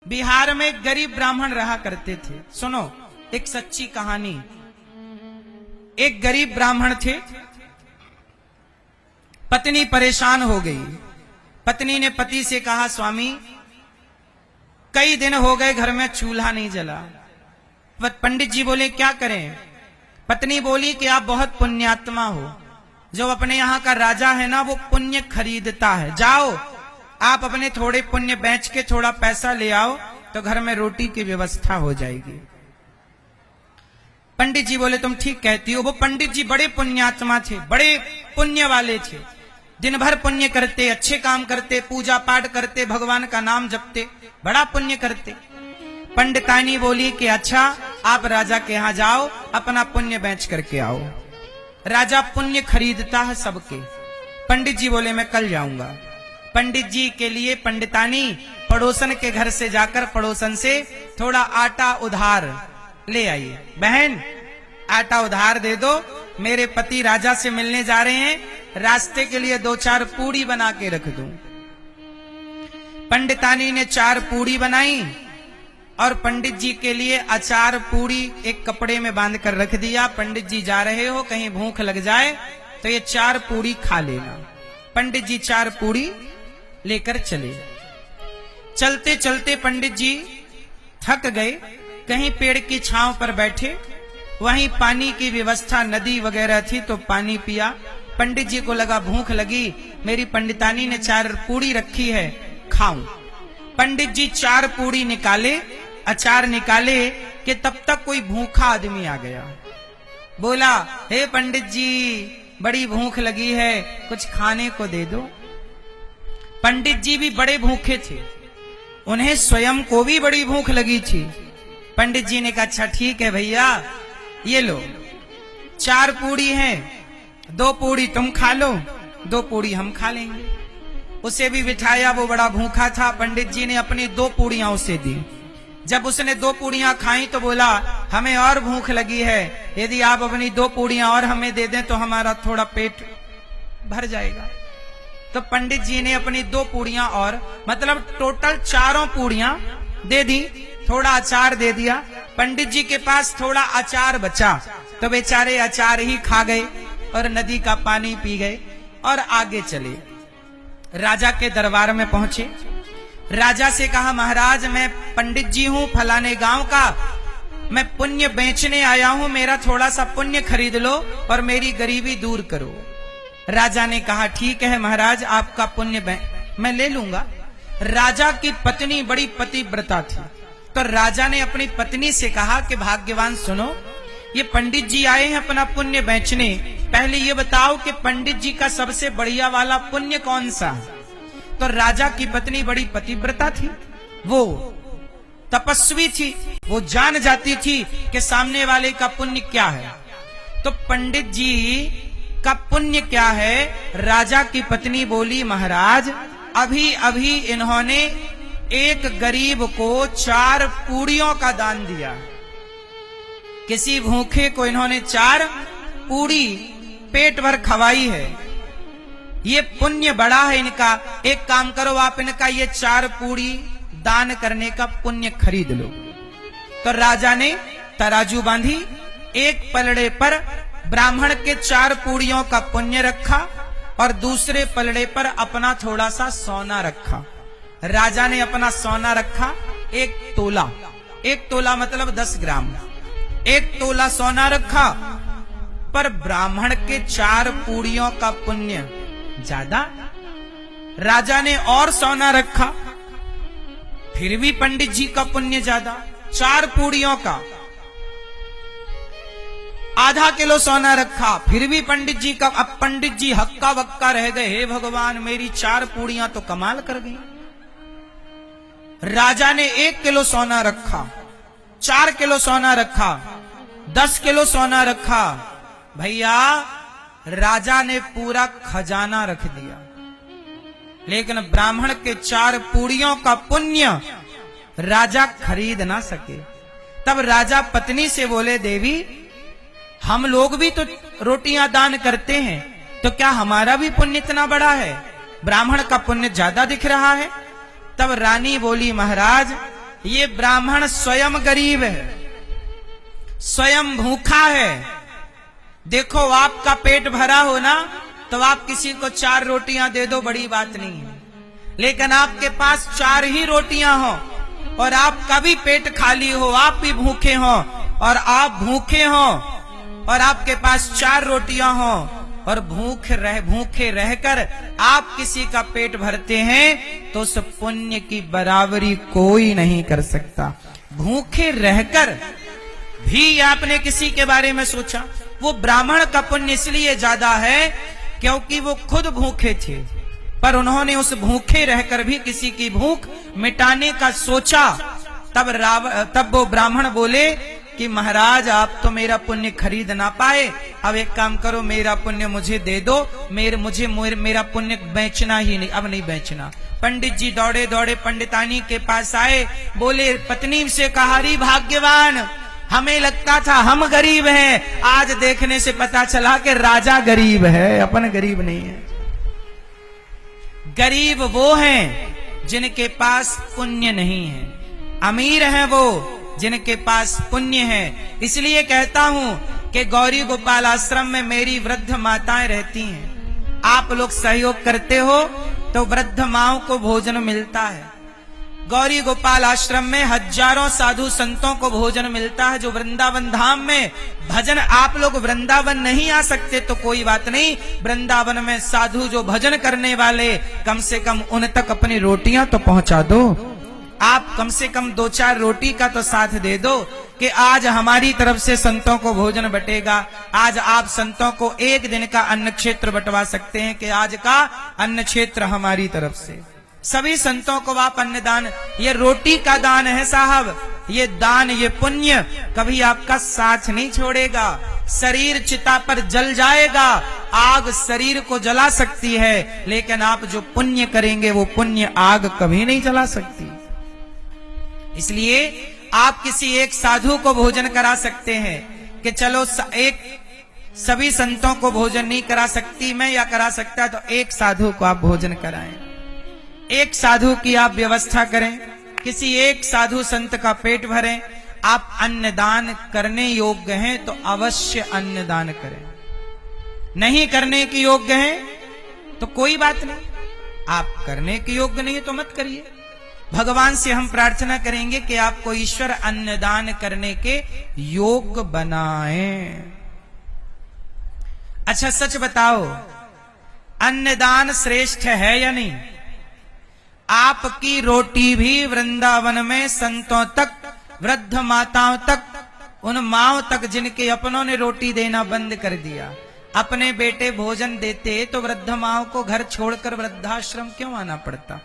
बिहार में एक गरीब ब्राह्मण रहा करते थे। सुनो एक सच्ची कहानी। एक गरीब ब्राह्मण थे, पत्नी परेशान हो गई। पत्नी ने पति से कहा, स्वामी कई दिन हो गए घर में चूल्हा नहीं जला। पंडित जी बोले क्या करें? पत्नी बोली कि आप बहुत पुण्यात्मा हो, जो अपने यहाँ का राजा है ना वो पुण्य खरीदता है, जाओ आप अपने थोड़े पुण्य बेच के थोड़ा पैसा ले आओ तो घर में रोटी की व्यवस्था हो जाएगी। पंडित जी बोले तुम ठीक कहती हो। वो पंडित जी बड़े पुण्यात्मा थे, बड़े पुण्य वाले थे, दिन भर पुण्य करते, अच्छे काम करते, पूजा पाठ करते, भगवान का नाम जपते, बड़ा पुण्य करते। पंडितानी बोली कि अच्छा आप राजा के यहाँ जाओ, अपना पुण्य बेच करके आओ। राजा पुण्य खरीदता है सबके। पंडित जी बोले मैं कल जाऊंगा। पंडित जी के लिए पंडितानी पड़ोसन के घर से जाकर पड़ोसन से थोड़ा आटा उधार ले आई। बहन आटा उधार दे दो, मेरे पति राजा से मिलने जा रहे हैं, रास्ते के लिए 2-4 पूड़ी बना के रख दूं। पंडितानी ने 4 पूड़ी बनाई और पंडित जी के लिए अचार पूड़ी एक कपड़े में बांध कर रख दिया। पंडित जी जा रहे हो, कहीं भूख लग जाए तो ये 4 पूड़ी खा लेना। पंडित जी 4 पूड़ी लेकर चले। चलते चलते पंडित जी थक गए, कहीं पेड़ की छांव पर बैठे, वहीं पानी की व्यवस्था नदी वगैरह थी तो पानी पिया। पंडित जी को लगा भूख लगी, मेरी पंडितानी ने 4 पूड़ी रखी है, खाऊं। पंडित जी 4 पूड़ी निकाले, अचार निकाले कि तब तक कोई भूखा आदमी आ गया। बोला हे पंडित जी बड़ी भूख लगी है, कुछ खाने को दे दो। पंडित जी भी बड़े भूखे थे, उन्हें स्वयं को भी बड़ी भूख लगी थी। पंडित जी ने कहा अच्छा ठीक है भैया, ये लो 4 पूड़ी हैं, 2 पूड़ी तुम खा लो, 2 पूड़ी हम खा लेंगे। उसे भी बिठाया, वो बड़ा भूखा था। पंडित जी ने अपनी 2 पूड़ियां उसे दी। जब उसने 2 पूड़ियां खाई तो बोला हमें और भूख लगी है, यदि आप अपनी 2 पूड़ियां और हमें दे दें तो हमारा थोड़ा पेट भर जाएगा। तो पंडित जी ने अपनी 2 पूड़ियां और मतलब टोटल 4 पूड़ियां दे दी, थोड़ा अचार दे दिया। पंडित जी के पास थोड़ा अचार बचा तो बेचारे अचार ही खा गए और नदी का पानी पी गए और आगे चले। राजा के दरबार में पहुंचे। राजा से कहा महाराज मैं पंडित जी हूं फलाने गांव का, मैं पुण्य बेचने आया हूं, मेरा थोड़ा सा पुण्य खरीद लो और मेरी गरीबी दूर करो। राजा ने कहा ठीक है महाराज आपका पुण्य मैं ले लूंगा। राजा की पत्नी बड़ी पतिव्रता थी, तो राजा ने अपनी पत्नी से कहा कि भाग्यवान सुनो, ये पंडित जी आए हैं अपना पुण्य बेचने, पहले ये बताओ कि पंडित जी का सबसे बढ़िया वाला पुण्य कौन सा है? तो राजा की पत्नी बड़ी पतिव्रता थी, वो तपस्वी थी, वो जान जाती थी कि सामने वाले का पुण्य क्या है। तो पंडित जी का पुण्य क्या है? राजा की पत्नी बोली महाराज अभी अभी इन्होंने एक गरीब को 4 पूड़ियों का दान दिया। किसी भूखे को इन्होंने 4 पूड़ी पेट भर खवाई है, ये पुण्य बड़ा है इनका। एक काम करो आप इनका ये 4 पूड़ी दान करने का पुण्य खरीद लो। तो राजा ने तराजू बांधी, एक पलड़े पर ब्राह्मण के 4 पूड़ियों का पुण्य रखा और दूसरे पलड़े पर अपना थोड़ा सा सोना रखा। राजा ने अपना सोना रखा 1 तोला, 1 तोला मतलब 10 ग्राम, 1 तोला सोना रखा, पर ब्राह्मण के 4 पूड़ियों का पुण्य ज्यादा। राजा ने और सोना रखा, फिर भी पंडित जी का पुण्य ज्यादा। 4 पूड़ियों का आधा किलो सोना रखा, फिर भी पंडित जी का। अब पंडित जी हक्का बक्का रह गए, हे भगवान मेरी 4 पूड़ियां तो कमाल कर गई। राजा ने 1 किलो सोना रखा, 4 किलो सोना रखा, 10 किलो सोना रखा। भैया राजा ने पूरा खजाना रख दिया, लेकिन ब्राह्मण के 4 पूड़ियों का पुण्य राजा खरीद ना सके। तब राजा पत्नी से बोले देवी हम लोग भी तो रोटियां दान करते हैं, तो क्या हमारा भी पुण्य इतना बड़ा है? ब्राह्मण का पुण्य ज्यादा दिख रहा है। तब रानी बोली महाराज ये ब्राह्मण स्वयं गरीब है, स्वयं भूखा है। देखो आपका पेट भरा हो ना तो आप किसी को 4 रोटियां दे दो, बड़ी बात नहीं है। लेकिन आपके पास 4 ही रोटियां हो और आपका भी पेट खाली हो, आप भी भूखे हो और आप भूखे हो और आपके पास 4 रोटियां हो और भूखे रहकर आप किसी का पेट भरते हैं तो उस पुण्य की बराबरी कोई नहीं कर सकता। भूखे रहकर भी आपने किसी के बारे में सोचा, वो ब्राह्मण का पुण्य इसलिए ज्यादा है क्योंकि वो खुद भूखे थे, पर उन्होंने उस भूखे रहकर भी किसी की भूख मिटाने का सोचा। तब वो ब्राह्मण बोले कि महाराज आप तो मेरा पुण्य खरीद ना पाए, अब एक काम करो मेरा पुण्य मुझे दे दो, मेरा पुण्य बेचना ही नहीं, अब नहीं बेचना। पंडित जी दौड़े दौड़े पंडितानी के पास आए, बोले पत्नी से कहा री भाग्यवान, हमें लगता था हम गरीब हैं, आज देखने से पता चला कि राजा गरीब है, अपन गरीब नहीं है। गरीब वो हैं जिनके पास पुण्य नहीं है, अमीर हैं वो जिनके पास पुण्य है। इसलिए कहता हूं कि गौरी गोपाल आश्रम में मेरी वृद्ध माताएं रहती हैं, आप लोग सहयोग करते हो तो वृद्ध माओं को भोजन मिलता है। गौरी गोपाल आश्रम में हजारों साधु संतों को भोजन मिलता है जो वृंदावन धाम में भजन। आप लोग वृंदावन नहीं आ सकते तो कोई बात नहीं, वृंदावन में साधु जो भजन करने वाले कम से कम उन तक अपनी रोटियां तो पहुंचा दो। आप कम से कम 2-4 रोटी का तो साथ दे दो कि आज हमारी तरफ से संतों को भोजन बटेगा। आज आप संतों को एक दिन का अन्न क्षेत्र बंटवा सकते हैं कि आज का अन्न क्षेत्र हमारी तरफ से। सभी संतों को आप अन्नदान, ये रोटी का दान है साहब, ये दान, ये पुण्य कभी आपका साथ नहीं छोड़ेगा। शरीर चिता पर जल जाएगा, आग शरीर को जला सकती है, लेकिन आप जो पुण्य करेंगे वो पुण्य आग कभी नहीं जला सकती। इसलिए आप किसी एक साधु को भोजन करा सकते हैं कि चलो सभी संतों को भोजन नहीं करा सकती मैं या करा सकता तो एक साधु को आप भोजन कराएं, एक साधु की आप व्यवस्था करें, किसी एक साधु संत का पेट भरें। आप अन्नदान करने योग्य हैं तो अवश्य अन्नदान करें, नहीं करने के योग्य हैं तो कोई बात नहीं, आप करने के योग्य नहीं है तो मत करिए। भगवान से हम प्रार्थना करेंगे कि आपको ईश्वर अन्नदान करने के योग्य बनाए। अच्छा सच बताओ, अन्नदान श्रेष्ठ है या नहीं? आपकी रोटी भी वृंदावन में संतों तक, वृद्ध माताओं तक, उन माओं तक जिनके अपनों ने रोटी देना बंद कर दिया, अपने बेटे भोजन देते तो वृद्ध माओं को घर छोड़कर वृद्धाश्रम क्यों आना पड़ता?